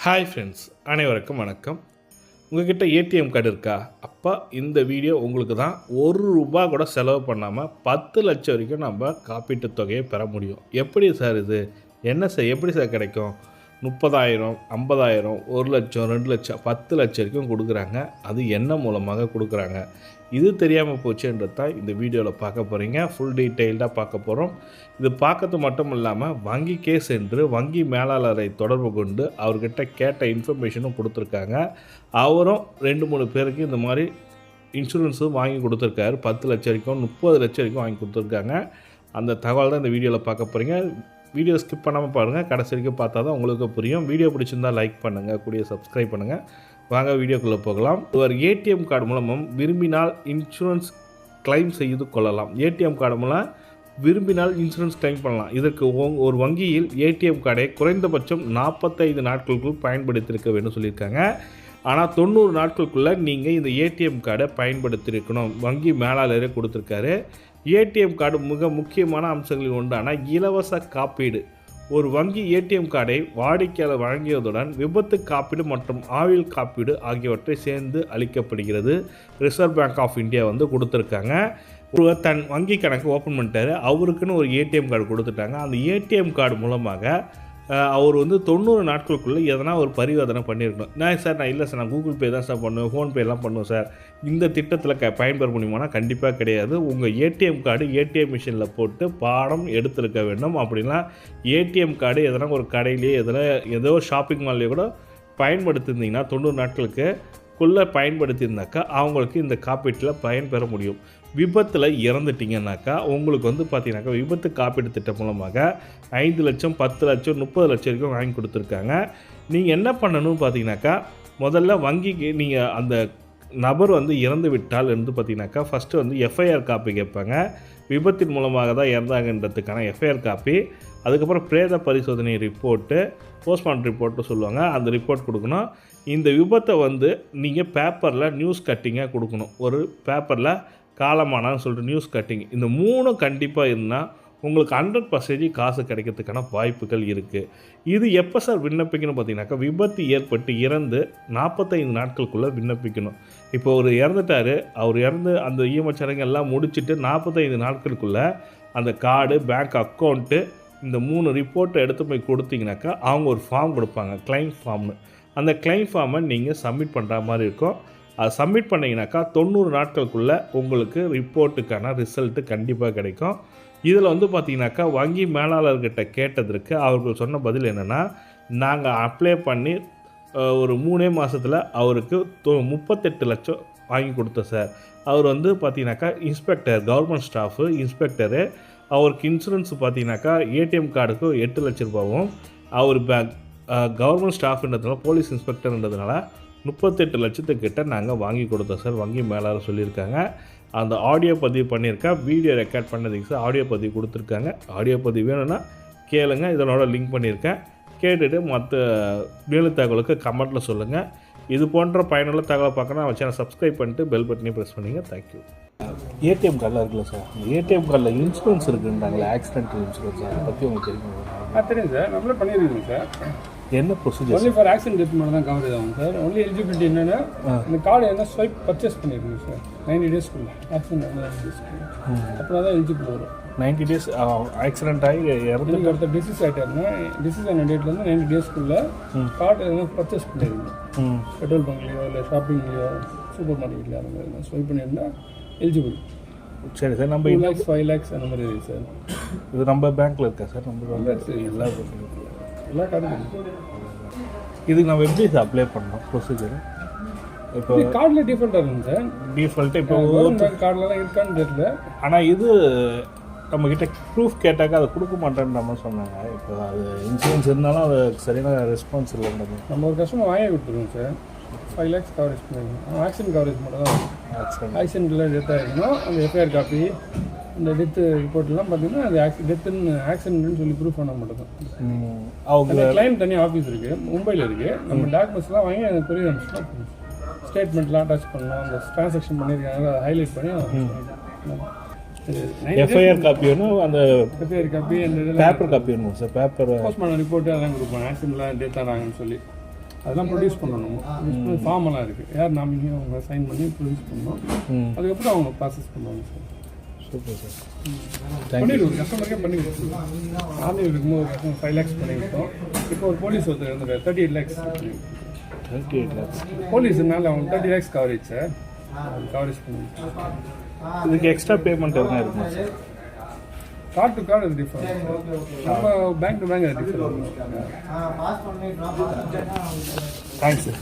Hi friends, அனைவருக்கும் வணக்கம். உங்கள்கிட்ட ஏடிஎம் கார்டு இருக்கா? அப்போ இந்த வீடியோ உங்களுக்கு தான். ₹1 கூட செலவு பண்ணாமல் 10 லட்சம் வரைக்கும் நம்ம காப்பீட்டு தொகையை பெற முடியும். எப்படி சார் இது? என்ன சார், எப்படி சார் கிடைக்கும்? 30,000, 50,000, 1 லட்சம், 2 லட்சம், 10 லட்சம் வரைக்கும் கொடுக்குறாங்க. அது என்ன மூலமாக கொடுக்குறாங்க? இது தெரியாமல் போச்சுன்றது தான் இந்த வீடியோவில் பார்க்க போகிறீங்க. ஃபுல் டீட்டெயில்டாக பார்க்க போகிறோம். இது பார்க்கறது மட்டும் இல்லாமல் வங்கிக்கே சென்று வங்கி மேலாளரை தொடர்பு கொண்டு அவர்கிட்ட கேட்ட இன்ஃபர்மேஷனும் கொடுத்துருக்காங்க. அவரும் 2-3 பேருக்கு இந்த மாதிரி இன்சூரன்ஸும் வாங்கி கொடுத்துருக்காரு. 10 லட்சம் வரைக்கும், 30 லட்சம் வரைக்கும் வாங்கி கொடுத்துருக்காங்க. அந்த தகவல் தான் இந்த வீடியோவில் பார்க்க போகிறீங்க. வீடியோ ஸ்கிப் பண்ணாமல் பாருங்கள், கடைசி வரைக்கும் பார்த்தா தான் உங்களுக்கு புரியும். வீடியோ பிடிச்சிருந்தால் லைக் பண்ணுங்கள், கூடிய சப்ஸ்கிரைப் பண்ணுங்கள். வாங்க வீடியோக்குள்ளே போகலாம். ஒரு ஏடிஎம் கார்டு மூலமும் விரும்பினால் இன்சூரன்ஸ் கிளைம் செய்து கொள்ளலாம். ஏடிஎம் கார்டு மூலம் விரும்பினால் இன்சூரன்ஸ் கிளைம் பண்ணலாம். இதற்கு ஒரு வங்கியில் ஏடிஎம் கார்டை குறைந்தபட்சம் 45 நாட்களுக்குள் பயன்படுத்தியிருக்க வேண்டும் சொல்லியிருக்காங்க. ஆனால் 90 நாட்களுக்குள்ளே நீங்கள் இந்த ஏடிஎம் கார்டை பயன்படுத்தியிருக்கணும். வங்கி மேலாளரே கொடுத்துருக்காரு. ஏடிஎம் கார்டு மிக முக்கியமான அம்சங்களில் ஒன்றான இலவச காப்பீடு. ஒரு வங்கி ஏடிஎம் கார்டை வாடிக்கையாளர் வழங்கியதுடன் விபத்து காப்பீடு மற்றும் ஆயுள் காப்பீடு ஆகியவற்றை சேர்ந்து அளிக்கப்படுகிறது. ரிசர்வ் பேங்க் ஆஃப் இந்தியா கொடுத்துருக்காங்க. ஒருவர் தன் வங்கி கணக்கு ஓப்பன் பண்ணிட்டாரு. அவருக்குன்னு ஒரு ஏடிஎம் கார்டு கொடுத்துட்டாங்க. அந்த ஏடிஎம் கார்டு மூலமாக அவர் 90 நாட்களுக்குள்ளே எதனா ஒரு பரிவர்த்தனை பண்ணியிருக்கணும். நான் இல்லை சார், நான் கூகுள் பே தான் சார் பண்ணுவேன், ஃபோன்பேலாம் பண்ணுவேன் சார், இந்த திட்டத்தில் பெற முடியுமானா கண்டிப்பாக கிடையாது. உங்கள் ஏடிஎம் கார்டு ஏடிஎம் மிஷினில் போட்டு பாடம் எடுத்துருக்க வேண்டும். அப்படின்னா ஏடிஎம் கார்டு எதனா ஒரு கடையிலேயே ஏதோ ஷாப்பிங் மால்லேயே கூட பயன்படுத்தியிருந்தீங்கன்னா 90 நாட்களுக்குள்ளே பயன்படுத்தியிருந்தாக்கா அவங்களுக்கு இந்த காப்பீட்டில் பயன் பெற முடியும். விபத்தில் இறந்துட்டிங்கன்னாக்கா உங்களுக்கு பார்த்தீங்கன்னாக்கா விபத்து காப்பீடு திட்டம் மூலமாக 5 லட்சம், 10 லட்சம், 30 லட்சம் வரைக்கும் வாங்கி கொடுத்துருக்காங்க. நீங்கள் என்ன பண்ணணும்னு பார்த்தீங்கன்னாக்கா, முதல்ல வங்கிக்கு நீங்கள் அந்த நபர் இறந்து விட்டால் பார்த்தீங்கன்னாக்கா ஃபஸ்ட்டு எஃப்ஐஆர் காப்பி கேட்பாங்க. விபத்தின் மூலமாக தான் இறந்தாங்கன்றதுக்கான எஃப்ஐஆர் காப்பி, அதுக்கப்புறம் பிரேத பரிசோதனை ரிப்போர்ட்டு, போஸ்ட்மார்ட்டம் ரிப்போர்ட்டு சொல்லுவாங்க. அந்த ரிப்போர்ட் கொடுக்கணும். இந்த விபத்தை நீங்கள் பேப்பரில் நியூஸ் கட்டிங்காக கொடுக்கணும். ஒரு பேப்பரில் காலமானான்னு சொல்லிட்டு நியூஸ் கட்டிங், இந்த 3 கண்டிப்பாக இருந்தால் உங்களுக்கு 100% காசு கிடைக்கிறதுக்கான வாய்ப்புகள் இருக்குது. இது எப்போ சார் விண்ணப்பிக்கணும் பார்த்தீங்கன்னாக்கா, விபத்து ஏற்பட்டு இறந்து 45 நாட்களுக்குள்ளே விண்ணப்பிக்கணும். இப்போ ஒரு இறந்துட்டார், அவர் இறந்து அந்த ஈமச்சடங்கு எல்லாம் முடிச்சுட்டு 45 நாட்களுக்குள்ளே அந்த கார்டு, பேங்க் அக்கௌண்ட்டு, இந்த 3 ரிப்போர்ட்டை எடுத்து போய் கொடுத்தீங்கன்னாக்கா அவங்க ஒரு ஃபார்ம் கொடுப்பாங்க, கிளைம் ஃபார்ம்னு. அந்த கிளைம் ஃபார்மை நீங்கள் சப்மிட் பண்ணுற மாதிரி இருக்கும். அதை சப்மிட் பண்ணிங்கனாக்கா 90 நாட்களுக்குள்ளே உங்களுக்கு ரிப்போர்ட்டுக்கான ரிசல்ட்டு கண்டிப்பாக கிடைக்கும். இதில் பார்த்தீங்கன்னாக்கா வங்கி மேலாளர்கிட்ட கேட்டதற்கு அவர்கள் சொன்ன பதில் என்னென்னா, நாங்கள் அப்ளை பண்ணி ஒரு 3 மாதத்தில் அவருக்கு 38 லட்சம் வாங்கி கொடுத்தோம் சார். அவர் பார்த்தீங்கன்னாக்கா இன்ஸ்பெக்டர், கவர்மெண்ட் ஸ்டாஃபு இன்ஸ்பெக்டரு. அவருக்கு இன்சூரன்ஸ் பார்த்தீங்கன்னாக்கா ஏடிஎம் கார்டுக்கு 8 லட்ச ரூபாவும், அவர் கவர்மெண்ட் ஸ்டாஃப்ன்றதுனால போலீஸ் இன்ஸ்பெக்டர்ன்றதுனால 38 லட்சத்துக்கிட்ட நாங்கள் வாங்கி கொடுத்தோம் சார், வங்கி மேலாளர் சொல்லியிருக்காங்க. அந்த ஆடியோ பதிவு பண்ணியிருக்கேன், வீடியோ ரெக்கார்ட் பண்ணதுக்கு சார் ஆடியோ பதிவு கொடுத்துருக்காங்க. ஆடியோ பதிவு வேணும்னா கேளுங்க, இதனோட லிங்க் பண்ணியிருக்கேன். கேட்டுட்டு மற்ற மேலும் தகவலுக்கு கமெண்ட்டில் சொல்லுங்கள். இது போன்ற பயனுள்ள தகவலை பார்க்கணும் நம்ம சேனல் சப்ஸ்கிரைப் பண்ணிட்டு பெல் பட்டனையும் ப்ரெஸ் பண்ணிங்க. தேங்க்யூ. ஏடிஎம் கார்டில் இருக்குல்ல சார், ஏடிஎம் கார்டில் இன்சூரன்ஸ் இருக்குன்றாங்களே, ஆக்சிடென்டல் இன்சூரன்ஸ், அதை பற்றி உங்களுக்கு தெரியும்? தெரியும் சார், நம்மளே பண்ணியிருக்கோம் சார். என்ன procedure? Only for accident death மட்டும் தான் கவரேஜ் ஆகும் சார். ஒன்லி எலிஜிபிலிட்டி என்னென்னா, இந்த கார்டு ஸ்வைப் பர்ச்சேஸ் பண்ணியிருக்கோம் சார் 90 டேஸ்க்குள்ளே. ஆக்சிடென்ட் 90 டேஸ்க்குள்ளே அப்படின்னா தான் எலிஜிபிள் வரும். 90 டேஸ் ஆக்சிடென்ட் ஆகி இறந்துக்கு அடுத்த டிசீஸ் ஆகிட்டாருன்னா டிசீஸ் ஆன டேட்லேருந்து 90 டேஸ்க்குள்ளே கார்டு எதனா பர்ச்சேஸ் பண்ணியிருக்கணும். பெட்ரோல் பங்க்லேயோ இல்லை ஷாப்பிங்லேயோ சூப்பர் மார்க்கெட்லேயோ அந்த மாதிரி ஸ்வைப் பண்ணியிருந்தால் எலிஜிபிள். சரி சார், நம்ம 2 lakhs 5 lakhs அந்த மாதிரி இருக்குது சார். இது நம்ம பேங்க்கில் இருக்கா சார்? நம்ம எல்லா கார்டும் இதுக்கு நம்ம எப்படி சார் அப்ளை பண்ணோம் ப்ரொசீஜர்? இப்போ கார்டில் டிஃபால்ட்டாக இருக்குங்க சார். டிஃபால்ட்டு இப்போ கார்டிலலாம் இருக்கான்னு தெரியல. ஆனால் இது நம்மக்கிட்ட ப்ரூஃப் கேட்டாக்கா அதை கொடுக்க மாட்டேன்ற மாதிரி சொன்னாங்க. இப்போ அது இன்சூரன்ஸ் இருந்தாலும் அது சரியான ரெஸ்பான்ஸ் இல்லைன்றது. நம்ம ஒரு கஸ்டமர் வாங்கி கொடுத்துருவோம் சார். 5 lakhs கவரேஜ் பண்ணிருக்கோம். ஆக்சிடென்ட் கவரேஜ் மட்டும் தான். ஆக்சிடென்ட்டில் டெத் ஆகிருக்கணும். அந்த எஃப்ஐஆர் காப்பி, இந்த டெத்து ரிப்போர்ட்லாம் பார்த்தீங்கன்னா அது ஆக்சிடென்ட்னு சொல்லி ப்ரூஃப் பண்ண மட்டும் தான். அவங்க கிளைம் தனியாக ஆஃபீஸ் இருக்குது, மும்பையில் இருக்குது. நம்ம டாக்குமெண்ட்ஸ்லாம் வாங்கி அந்த பெரிய ஸ்டேட்மெண்ட்லாம் அட்டாச் பண்ணலாம். அந்த ட்ரான்சாக்ஷன் பண்ணியிருக்காங்க, அதை ஹைலைட் பண்ணி எஃப்ஐஆர் காப்பி வேணும், அந்த எஃப்ஐஆர் காப்பி, அந்த பேப்பர் காப்பி வேணும் சார். பேப்பர் போஸ்ட்மார்ட்டம் ரிப்போர்ட்டு அதெல்லாம் கொடுப்பாங்க. ஆக்சிடென்ட்லாம் டெத் ஆனாங்கன்னு சொல்லி அதெல்லாம் ப்ரொடியூஸ் பண்ணணும். ஃபார்ம் எல்லாம் இருக்குது, யார் நாமினி அவங்க சைன் பண்ணி ப்ரொடியூஸ் பண்ணணும். அதுக்கப்புறம் அவங்க ப்ராசஸ் பண்ணுவாங்க சார். Super sir. பண்ணிடுவோம், கஸ்டமருக்கே பண்ணி கொடுத்துருவோம். ஆன்லைன் இருக்கும்போது கஸ்டமர் 5 lakhs பண்ணிக்கிட்டோம். இப்போ ஒரு போலீஸ் ஒருத்தர் இருந்துட்டு 38 lakhs. 38 lakhs போலீஸ்னால அவங்க 30 lakhs கவரேஜ் சார். கவரேஜ் பண்ணி இதுக்கு எக்ஸ்ட்ரா பேமெண்ட் எதுனா இருக்குமா சார்? கார்டு டு கார்டு அது டிஃபரெண்ட், நம்ம பேங்க் டு பேங்க் அது டிஃபரெண்ட். Thanks sir.